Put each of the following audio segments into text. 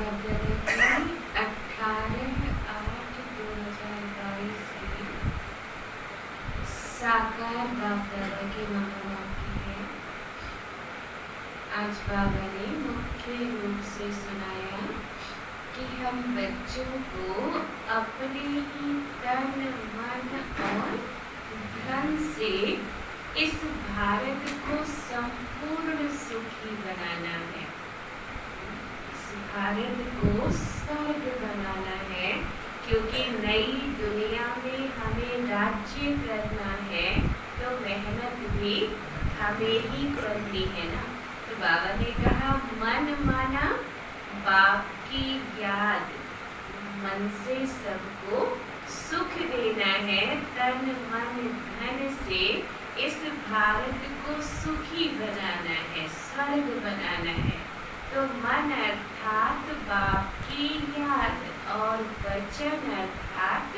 भद्रवती 18/8/2022 की साकार बाप दादा की मनोवाक्य है। आज बाबा ने मुख्य रूप से सुनाया कि हम बच्चों को अपने ही तन मन और धन से इस भारत को संपूर्ण सुखी बनाना है। इस भारत को स्वर्ग बनाना है, क्योंकि नई दुनिया में हमें राज्य करना है तो मेहनत भी हमें ही करनी है ना। तो बाबा ने कहा मन माना बाप की याद, मन से सबको सुख देना है, तन मन धन से इस भारत को सुखी बनाना है, स्वर्ग बनाना है। तो मन अर्थात बाप की याद और वचन अर्थात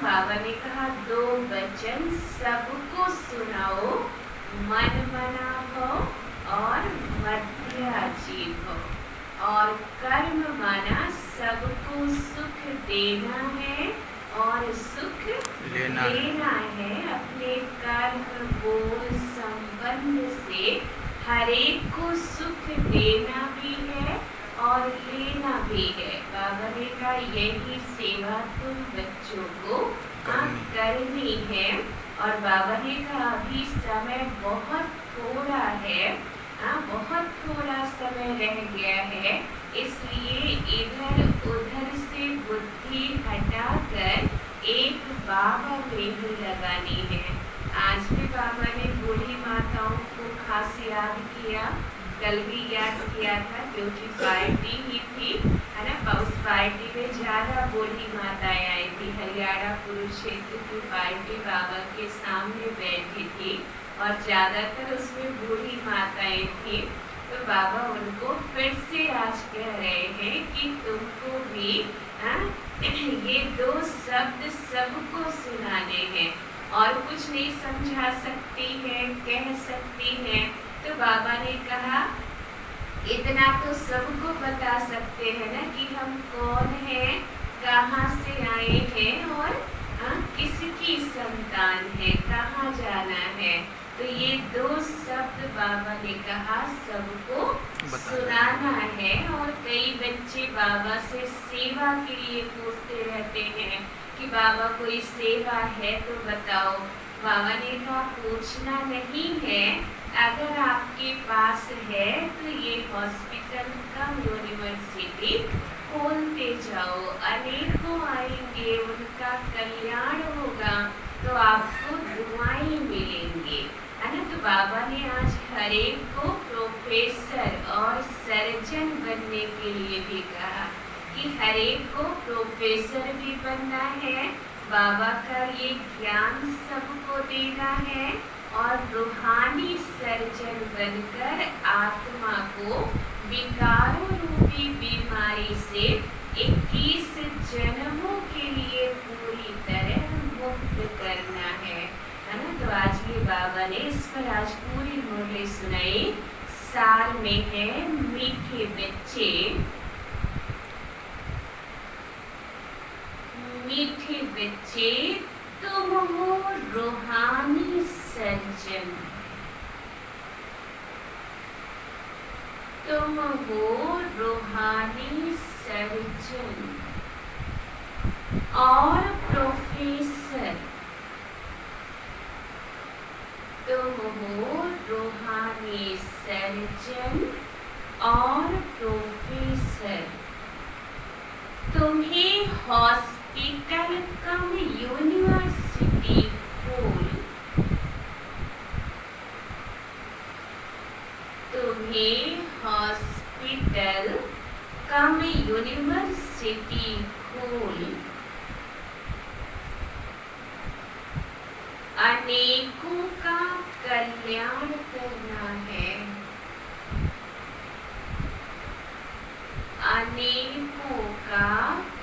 बाबा ने कहा 2 वचन सबको सुनाओ, मन मना हो और मध्याजीव हो। और कर्म माना सबको सुख देना है और सुख लेना है। अपने कर्म बोल संबंध से हर एक को सुख देना भी है और लेना भी है। बाबा ने कहा यही सेवा तुम बच्चों को करनी है। और बाबा ने कहा अभी समय बहुत थोड़ा है, बहुत थोड़ा समय रह गया है, इसलिए इधर उधर से बुद्धि हटाकर एक बाबा में ही लगानी है। आज भी बाबा ने बूढ़ी माताओं को खास याद किया, कल भी याद किया था, क्योंकि पार्टी ही थी, है ना। उस पार्टी में ज्यादा बूढ़ी माताएं आई थी। हरियाणा कुरुक्षेत्र की पार्टी बाबा के सामने बैठी थी और ज्यादातर उसमें बूढ़ी माताएं थी। तो बाबा उनको फिर से आज कह रहे हैं कि तुमको भी ये 2 शब्द सबको सुनाने हैं और कुछ नहीं समझा सकती है, कह सकती है। तो बाबा ने कहा इतना तो सबको बता सकते हैं ना कि हम कौन हैं, कहाँ से आए हैं और किसकी संतान है, कहाँ जाना है। तो ये 2 शब्द बाबा ने कहा सबको सुनाना है। और कई बच्चे बाबा से सेवा के लिए पूछते रहते हैं कि बाबा कोई सेवा है तो बताओ। बाबा ने कहा पूछना नहीं है, अगर आपके पास है तो ये हॉस्पिटल का यूनिवर्सिटी खोलते जाओ, अनेकों आएंगे, उनका कल्याण होगा तो आपको दुआएं मिलेंगी, है ना। तो बाबा ने आज हर एक को प्रोफेसर और सर्जन बनने के लिए भी कहा कि हर एक को प्रोफेसर भी बनना है, बाबा का ये ज्ञान सबको देना है और रूहानी सर्जन बनकर आत्मा को विकारों रूपी बीमारी से 21 जन्मों के लिए पूरी तरह मुक्त करना है ना। तो आज ये बाबा ने इस पर आज पूरी मुरली सुनाई। सार में है मीठे बच्चे, मीठे बच्चे तुम हो रूहानी सर्जन, तुम हो रूहानी सर्जन और प्रोफेसर, तुम हो रूहानी सर्जन और प्रोफेसर। तुम्हें हॉस्पिटल कम यूनिवर्सिटी खोल, तुम्हें हॉस्पिटल कम यूनिवर्सिटी खोल, अनेकों का कल्याण करना है, अनेकों का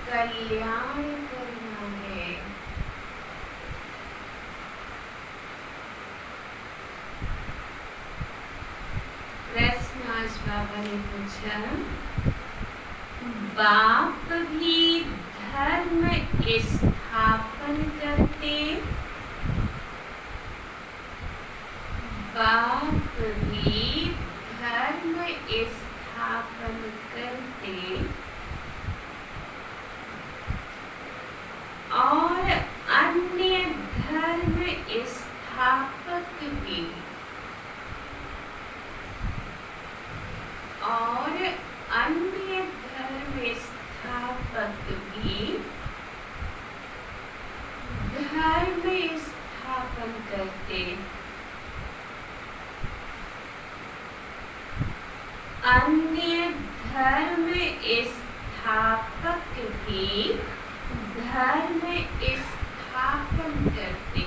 कल्याण करना है। प्रश्न आज बाबा ने पूछा, बाप भी धर्म स्थापन करते, बाप भी धर्म स्थापन करते और अन्य धर्म स्थापक भी, और अन्य धर्म स्थापक भी धर्म स्थापन करते, अन्य धर्म स्थापक भी धर्म स्थापन करते।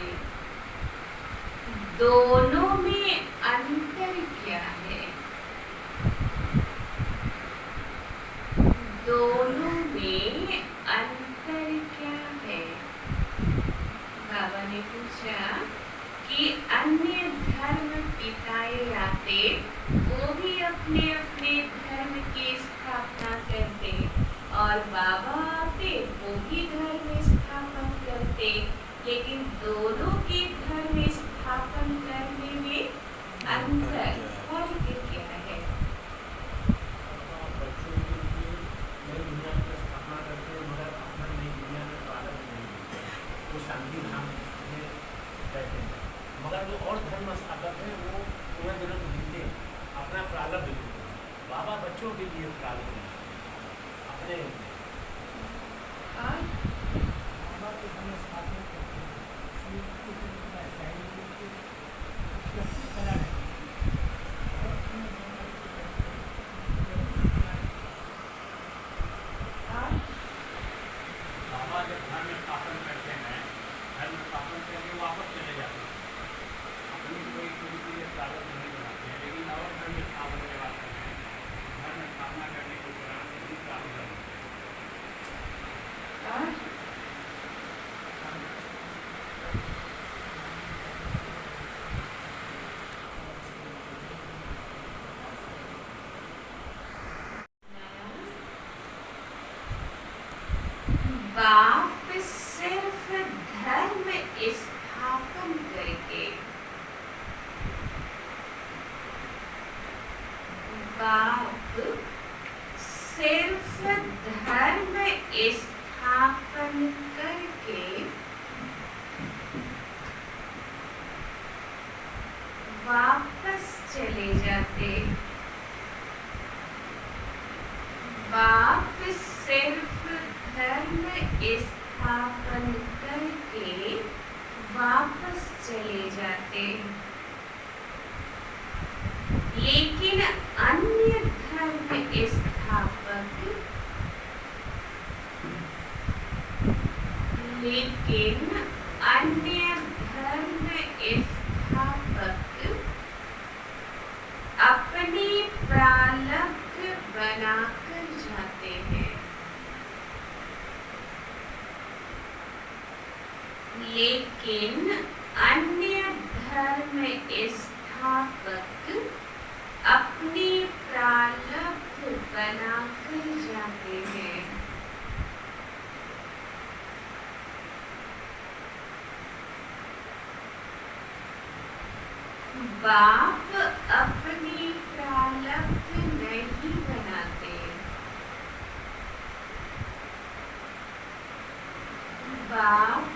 दोनों में अंतर क्या है? दोनों में अंतर क्या है? बाबा ने पूछा कि अन्य धर्म पिताएं आते, वो भी अपने अपने धर्म की स्थापना करते, और बाबा आते वो भी धर्म स्थापन करते, लेकिन दोनों के धर्म स्थापन करने में अंतर, फर्क क्या है? मगर जो और धर्म स्थापक है वो पूरा जन्म जीते अपना प्रारब्ध लेते, बाबा बच्चों के लिए प्रारब्ध अपने बाबा जब धर्म स्थापन करते हैं, धर्म स्थापन करके वापस चले जाते हैं, अपनी कोई के लिए प्रारब्ध नहीं बनाते हैं, लेकिन और धर्म स्थापन करवाते हैं, धर्म स्थापना करने के दौरान भी प्रारब्ध बनाते हैं। बाप सिर्फ धर्म स्थापन करके, बाप सिर्फ धर्म स्थापन करके वापस चले जाते, बाप सिर्फ धर्म स्थापन करके वापस चले जाते, लेकिन अन्य धर्म स्थापक, लेकिन अन्य धर्म स्थापक अपने प्रारब्ध बनाकर जाते हैं, लेकिन अन्य धर्म स्थापक अपने प्रारब्ध बनाकर जाते हैं। बाप अपने प्रारब्ध नहीं बनाते, बाप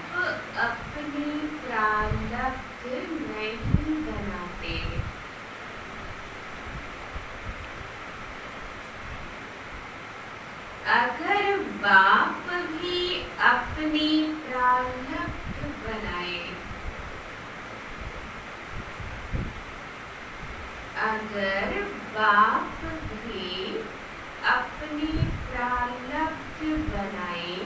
अपने प्रारब्ध नहीं बनाते। अगर बाप भी अपनी प्रारब्ध बनाए, अगर बाप भी अपनी प्रारब्ध बनाए,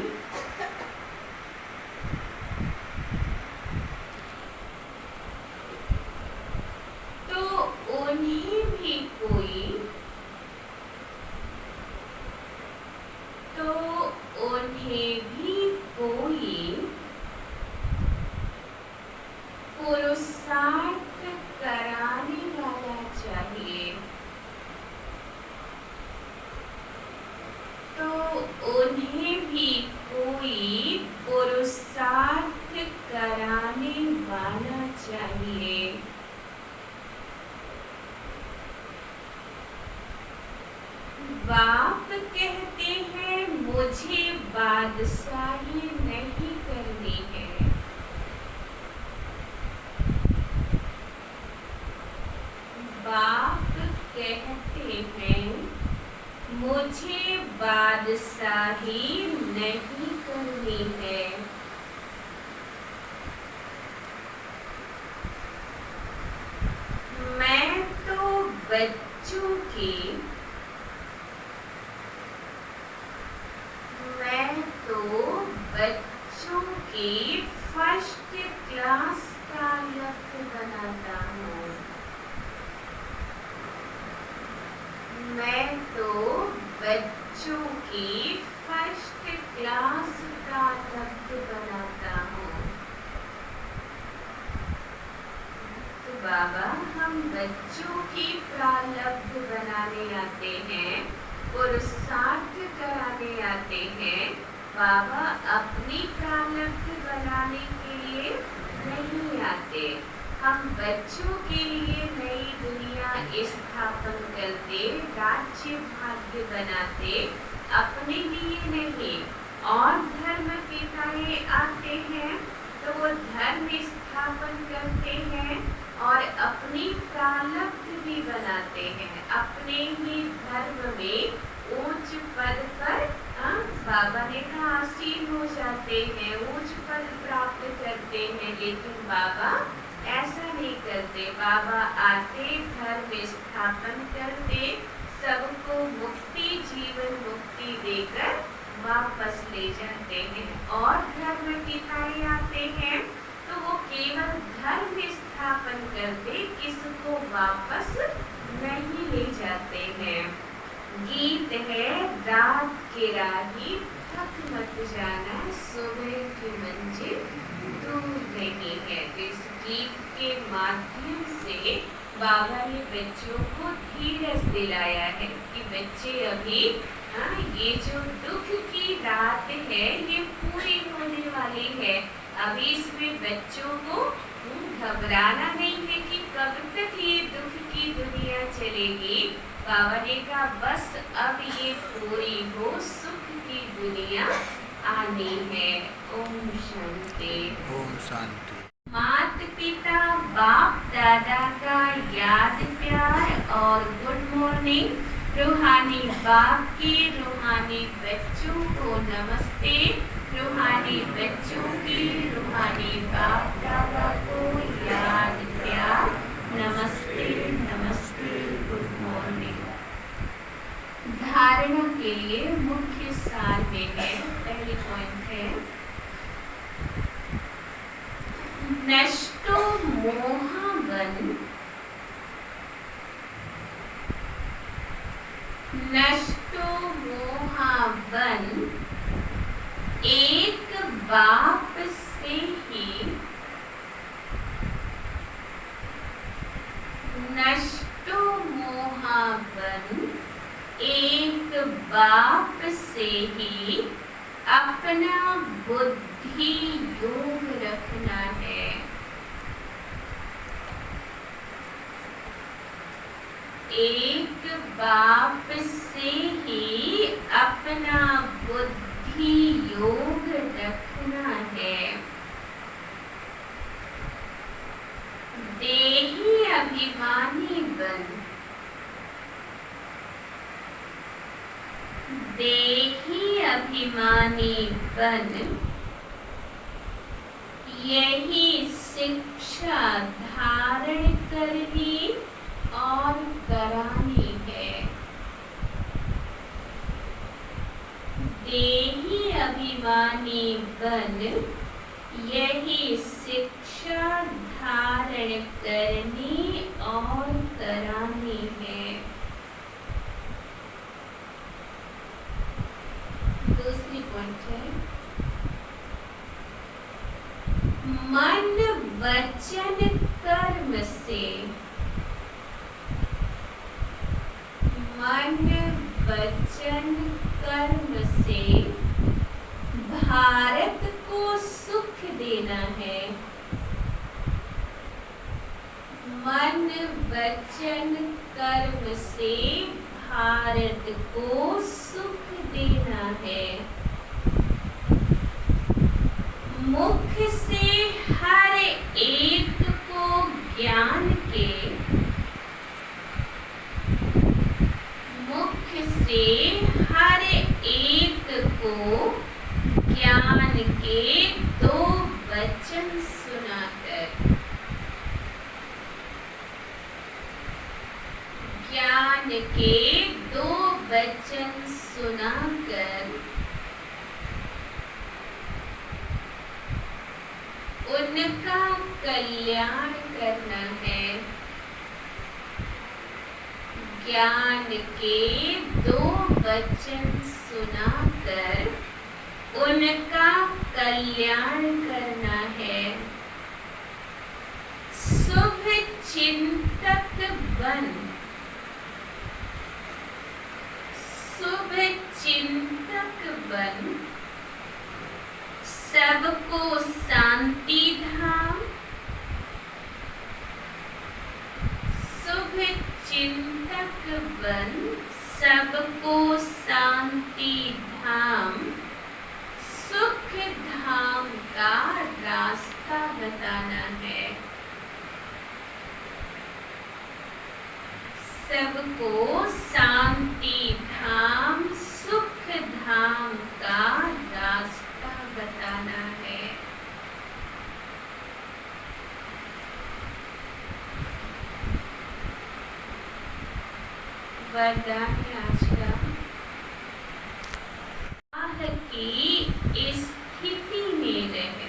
तो उन्हें भी कोई पुरुषार्थ कराने वाला चाहिए, तो बाप कहते हैं मुझे बादशाही नहीं करनी है। बाप कहते हैं मुझे बादशाही नहीं करनी है। मैं तो बच्चों की फर्स्ट क्लास पायलट बनाता हूँ। मैं तो बच्चों की फर्स्ट क्लास पायलट बनाता हूँ। तो बाबा हम बच्चों की प्रारब्ध बनाने आते हैं, पुरुषार्थ कराने आते हैं। बाबा अपनी प्रारब्ध बनाने के लिए नहीं आते। हम बच्चों के लिए नई दुनिया स्थापन करते, राज्य भाग्य बनाते, अपने लिए नहीं। और धर्म पिताएं आते हैं तो वो धर्म स्थापन करते हैं और अपनी प्रारब्ध भी बनाते हैं। अपने ही धर्म में ऊंच पद पर बाबा ने कहा आसीन हो जाते हैं, ऊंच पद प्राप्त करते हैं। लेकिन बाबा ऐसा नहीं करते। बाबा आते, धर्म स्थापन करते, सबको मुक्ति, जीवन मुक्ति देकर वापस ले जाते हैं। और धर्म पिताएं आते हैं तो वो केवल धर्म स्थापन करते, किसको वापस नहीं ले जाते हैं। गीत है रात के राही थक मत जाना, सुबह की मंजिल दूर नहीं है। इस गीत के माध्यम से बाबा ने बच्चों को धीरज दिलाया है कि बच्चे अभी ये जो दुख की रात है ये पूरी होने वाली है। अभी इसमें बच्चों को घबराना नहीं है कि कब तक ये दुख की दुनिया चलेगी। बाबा ने कहा बस अब ये पूरी हो, सुख की दुनिया आनी है। ओम शांति। ओम शांति। माता पिता बाप दादा का याद प्यार और गुड मॉर्निंग। रूहानी बाप की रूहानी बच्चों को नमस्ते। रूहानी बच्चों की रूहानी बाप दादा को याद प्यार नमस्ते नमस्ते गुड मॉर्निंग। धारणा के लिए मुख्य सार में है, पहली पॉइंट है नष्टो मोहावन, नष्टो मोहावन एक बाप से ही, नष्टो मोहावन एक बाप से ही अपना बुद्धि योग रखना है। एक बाप से ही अपना बुद्धि योग रखना है। देही अभिमानी बन, देही अभिमानी बन, यही शिक्षा धारण करनी और करानी है। देही अभिमानी बन, यही शिक्षा धारण करनी और करानी है। दूसरी पॉइंट है मन वचन कर्म से, मन वचन कर्म से भारत को सुख देना है। मन वचन कर्म से भारत को सुख देना है। मुख से हर एक को ज्ञान के, मुख से हर एक को ज्ञान के दो वचन सुनाकर, ज्ञान के दो वचन सुनाकर उनका कल्याण करना है। ज्ञान के दो वचन सुनाकर उनका कल्याण करना है। शुभ चिंतक बन, शुभ चिंतक बन, सबको शांति धाम, शुभ चिंतक बन, सबको शांति धाम, सुख धाम का रास्ता बताना है। सबको शांति धाम, सुख धाम का रास्ता बताना है। वरदान आज का की स्थिति में रहे,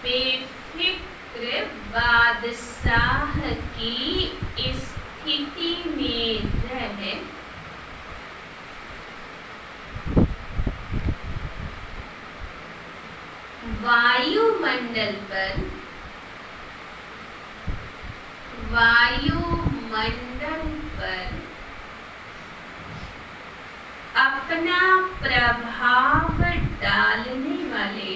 बेफिक्र बादशाह की स्थिति में रहे, वायुमंडल पर, वायुमंडल पर अपना प्रभाव डालने वाले,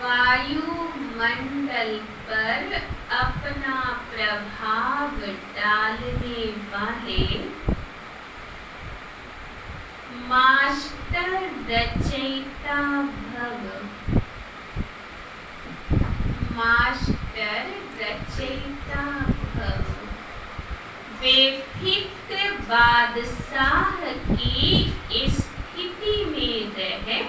वायुमंडल पर अपना प्रभाव डालने वाले मास्टर रचयिता भव, मास्टर रचयिता भव। बेफिक्र बादशाह की स्थिति में रहे,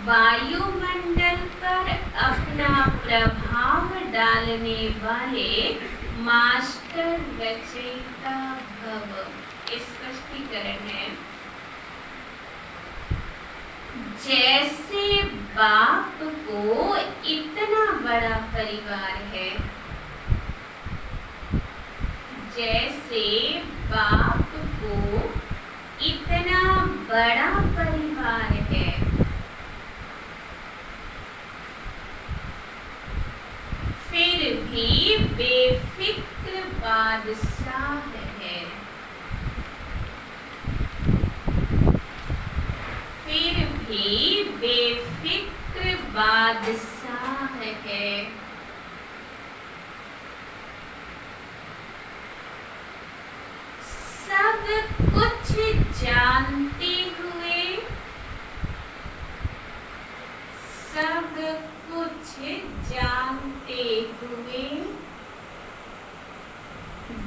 वायुमंडल पर अपना प्रभाव डालने वाले मास्टर रचयिता भव। स्पष्टीकरण है, जैसे बाप को इतना बड़ा परिवार है, जैसे बाप को इतना बड़ा परिवार है, फिर भी बेफिक्र बादशाह है, फिर भी बेफिक्र बादशाह है। सब कुछ जानते हुए, सब कुछ जानते हुए,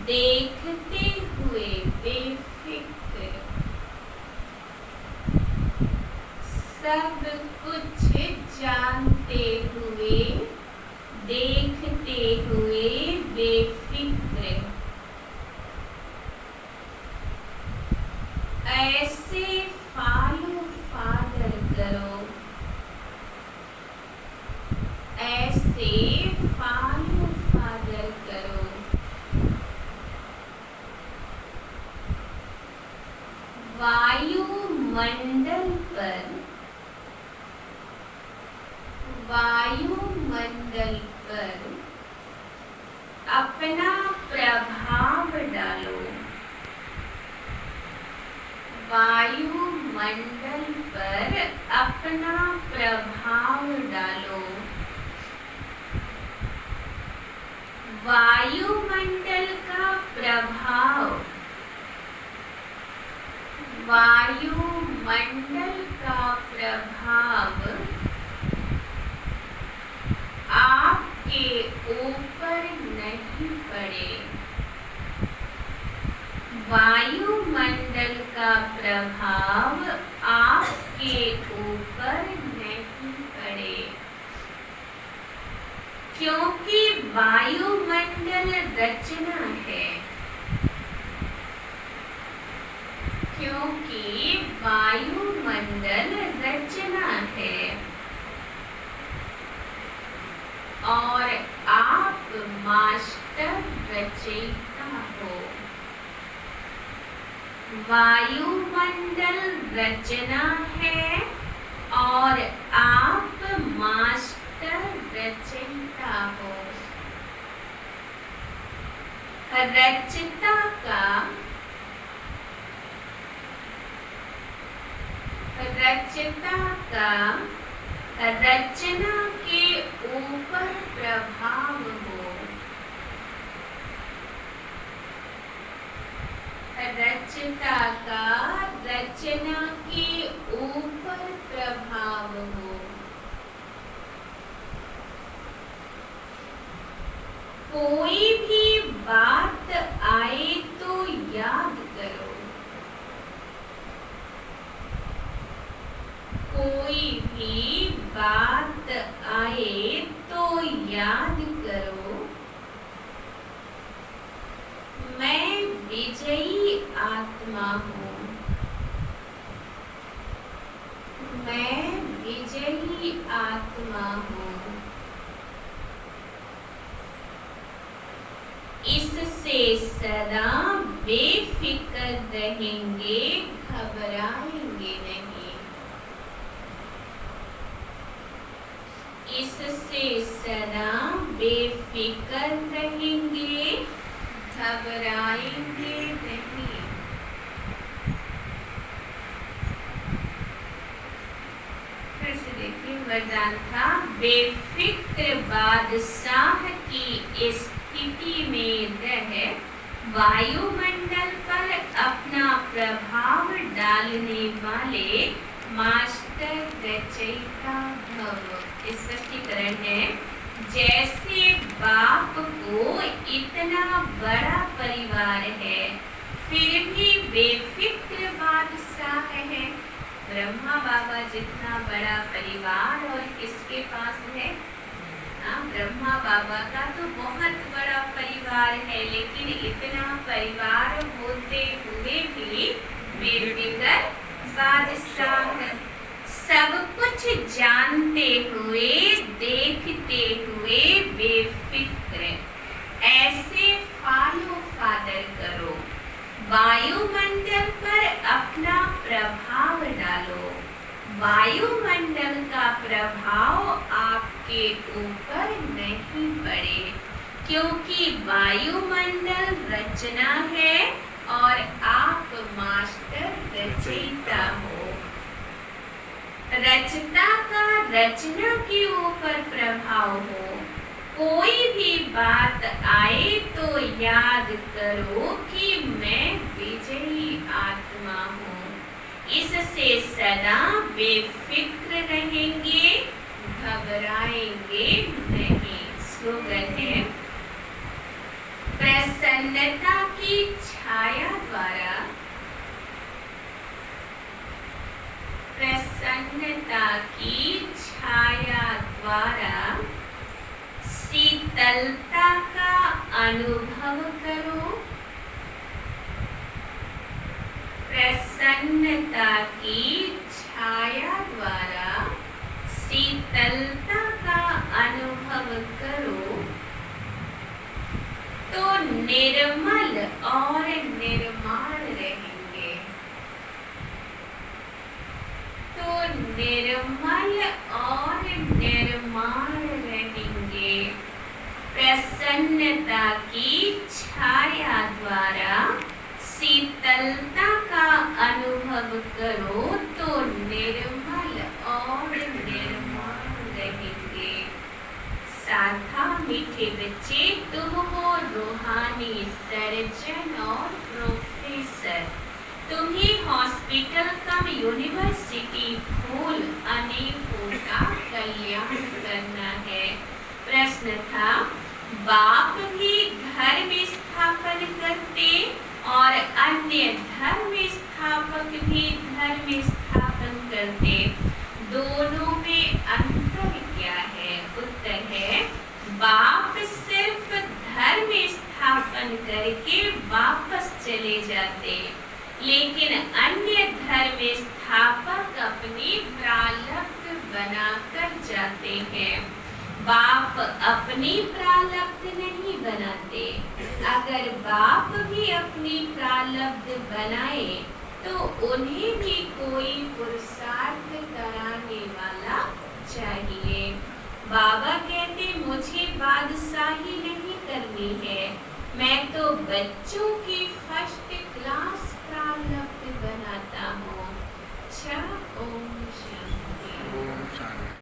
देखते हुए बेफिक्र, सब कुछ जानते हुए, देखते हुए बेफिक्र, ऐसे फॉलो फादर करो, ऐसे फॉलो फादर करो। वायुमंडल पर, वायुमंडल पर अपना प्रभाव डालो, वायुमंडल पर अपना प्रभाव डालो। वायुमंडल का प्रभाव, वायुमंडल का प्रभाव आपके ऊपर नहीं पड़े। वायुमंडल का प्रभाव आपके ऊपर नहीं पड़े, क्योंकि वायुमंडल रचना है, क्योंकि वायुमंडल रचना है और आप मास्टर रचयिता हो। वायुमंडल रचना है और आप मास्टर रचयिता हो। रचयिता का रचना के ऊपर प्रभाव हो। रचयिता का रचना के ऊपर प्रभाव हो। कोई भी बात आए तो याद करो, कोई भी बात आए तो याद करो, मैं विजयी आत्मा हूँ, मैं विजयी आत्मा हूँ। इससे सदा बेफिक्र रहेंगे, घबराएंगे नहीं। इससे सदा बेफिक्र रहेंगे, घबराएंगे नहीं। फिर से देखिए, वरदान था बेफिक्र बादशाह की स्थिति में रह वायुमंडल पर अपना प्रभाव डालने वाले मास्टर रचयिता भव। स्पष्टीकरण है, जैसे बाप को इतना बड़ा परिवार है फिर भी बेफिक्र बादशाह है। ब्रह्मा बाबा जितना बड़ा परिवार और किसके पास है? ब्रह्मा बाबा का तो बहुत बड़ा परिवार है, लेकिन इतना परिवार होते हुए भी बेफिक्र बादशाह, सब कुछ जानते हुए देखते हुए बेफिक्र। ऐसे फॉलो फादर करो, वायुमंडल पर अपना प्रभाव डालो। वायुमंडल का प्रभाव आपके ऊपर नहीं पड़े, क्योंकि वायुमंडल रचना है और आप मास्टर रचयिता हो। रचना का रचना के ऊपर प्रभाव हो। कोई भी बात आए तो याद करो कि मैं विजयी आत्मा हूँ। इससे सदा बेफिक्र रहेंगे, घबराएंगे नहीं। स्लोगन है, प्रसन्नता की छाया द्वारा, प्रसन्नता की छाया द्वारा शीतलता का अनुभव करो। प्रसन्नता की छाया द्वारा शीतलता का अनुभव करो तो निर्मल और निर्माण रहेंगे, तो निर्मल और निर्माण रहेंगे। प्रसन्नता की छाया द्वारा शीतलता का अनुभव करो तो निर्मल और निर्माण रहेंगे। साधा मीठे बच्चे, तुम हो रूहानी सर्जन और प्रोफेसर। तुम्हें हॉस्पिटल कम यूनिवर्सिटी खोल अनेकों का कल्याण करना है। प्रश्न था, बाप भी धर्म स्थापन करते और अन्य धर्म स्थापक भी धर्म स्थापन करते, दोनों में अंतर क्या है? उत्तर है, बाप सिर्फ धर्म स्थापन करके वापस चले जाते, लेकिन अन्य धर्म स्थापक अपनी प्रारब्ध बनाकर जाते हैं। बाप अपनी प्रारब्ध नहीं बनाते। अगर बाप भी अपनी प्रारब्ध बनाए तो उन्हें भी कोई पुरुषार्थ कराने वाला चाहिए। बाबा कहते, मुझे बादशाही नहीं करनी है, मैं तो बच्चों की फर्स्ट